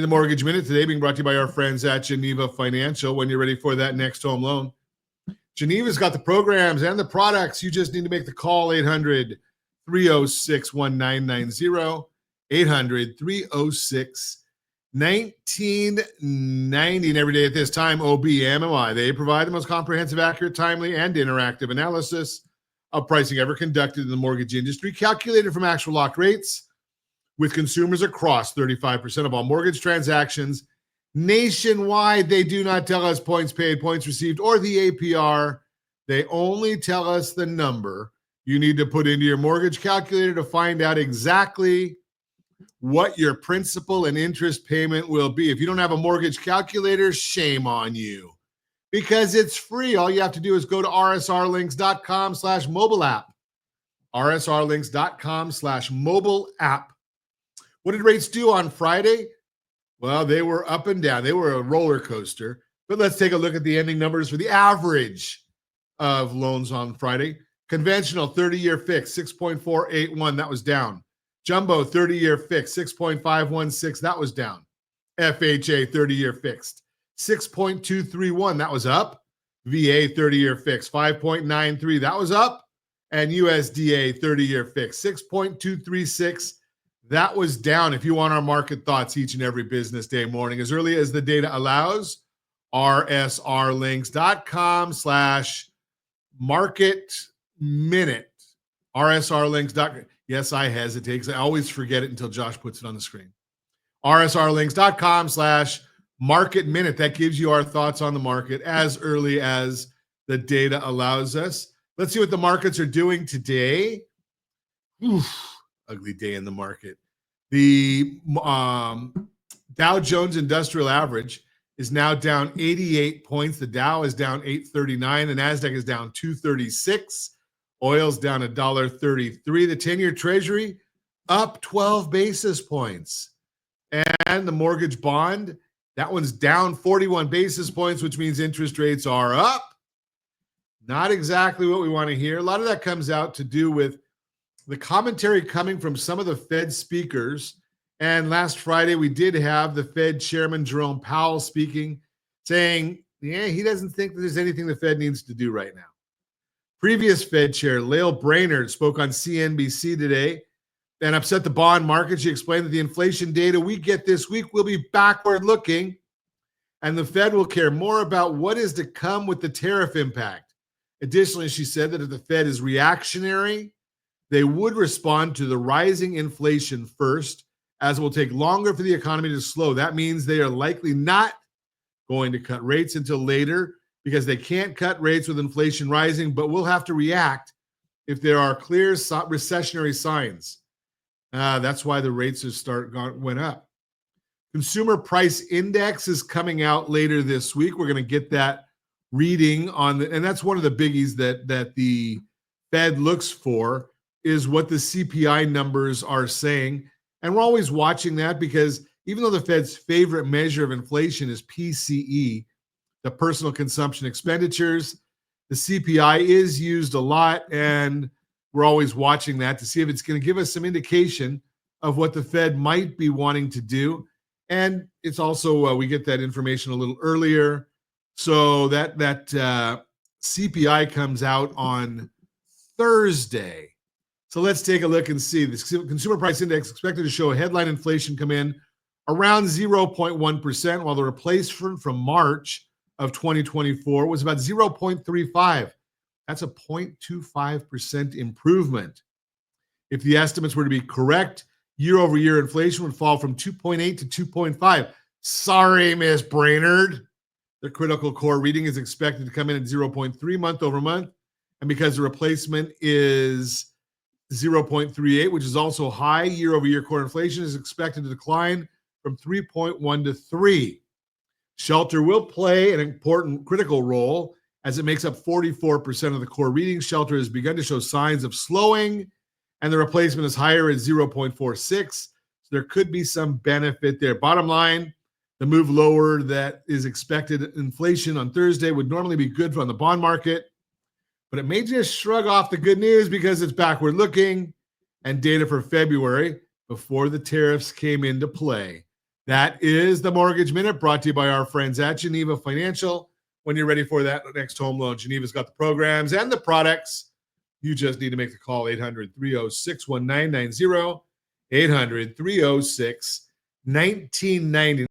the Mortgage Minute today, being brought to you by our friends at Geneva Financial. When you're ready for that next home loan, Geneva's got the programs and the products. You just need to make the call. 800-306-1990, 800-306-1990. And every day at this time, OBMMI. They provide the most comprehensive, accurate, timely, and interactive analysis of pricing ever conducted in the mortgage industry, calculated from actual locked rates, with consumers across 35% of all mortgage transactions nationwide. They do not tell us points paid, points received, or the APR. They only tell us the number you need to put into your mortgage calculator to find out exactly what your principal and interest payment will be. If you don't have a mortgage calculator, shame on you, because it's free. All you have to do is go to rsrlinks.com/mobile app, rsrlinks.com/mobile app. What did rates do on Friday? Well, they were up and down. They were a roller coaster. But let's take a look at the ending numbers for the average of loans on Friday. Conventional 30-year fixed, 6.481. That was down. Jumbo 30-year fixed, 6.516. That was down. FHA 30-year fixed, 6.231. That was up. VA 30-year fixed, 5.93. That was up. And USDA 30-year fixed, 6.236. That was down. If you want our market thoughts each and every business day morning, as early as the data allows, rsrlinks.com/market minute. rsrlinks.com. Yes, I hesitate because I always forget it until Josh puts it on the screen. rsrlinks.com/market minute. That gives you our thoughts on the market as early as the data allows us. Let's see what the markets are doing today. Oof. Ugly day in the market. The Dow Jones Industrial Average is now down 88 points. The Dow is down 839. The NASDAQ is down 236. Oil's down $1.33. The 10-year Treasury up 12 basis points. And the mortgage bond, that one's down 41 basis points, which means interest rates are up. Not exactly what we want to hear. A lot of that comes out to do with the commentary coming from some of the Fed speakers. And last Friday, we did have the Fed Chairman Jerome Powell speaking, saying, he doesn't think that there's anything the Fed needs to do right now. Previous Fed Chair Lael Brainerd spoke on CNBC today and upset the bond market. She explained that the inflation data we get this week will be backward looking, and the Fed will care more about what is to come with the tariff impact. Additionally, she said that if the Fed is reactionary, they would respond to the rising inflation first, as it will take longer for the economy to slow. That means they are likely not going to cut rates until later, because they can't cut rates with inflation rising, but will have to react if there are clear recessionary signs. That's why the rates went up. Consumer Price Index is coming out later this week. We're going to get that reading on, and that's one of the biggies that the Fed looks for, is what the CPI numbers are saying. And we're always watching that, because even though the Fed's favorite measure of inflation is PCE, the personal consumption expenditures, the CPI is used a lot, and we're always watching that to see if it's going to give us some indication of what the Fed might be wanting to do. And it's also, we get that information a little earlier. So that CPI comes out on Thursday. So let's take a look and see. The Consumer Price Index expected to show headline inflation come in around 0.1%, while the replacement from March of 2024 was about 0.35. That's a 0.25% improvement. If the estimates were to be correct, year-over-year inflation would fall from 2.8 to 2.5. Sorry, Miss Brainerd. The critical core reading is expected to come in at 0.3 month over month. And because the replacement is 0.38, which is also high, year-over-year core inflation is expected to decline from 3.1 to 3. Shelter will play an important critical role, as it makes up 44% of the core reading. Shelter has begun to show signs of slowing, and the replacement is higher at 0.46. So there could be some benefit there. Bottom line, the move lower that is expected inflation on Thursday would normally be good on the bond market, but it may just shrug off the good news because it's backward looking, and data for February before the tariffs came into play That is the Mortgage Minute, brought to you by our friends at Geneva Financial. When you're ready for that next home loan, Geneva's got the programs and the products. You just need to make the call, 800-306-1990, 800-306-1990.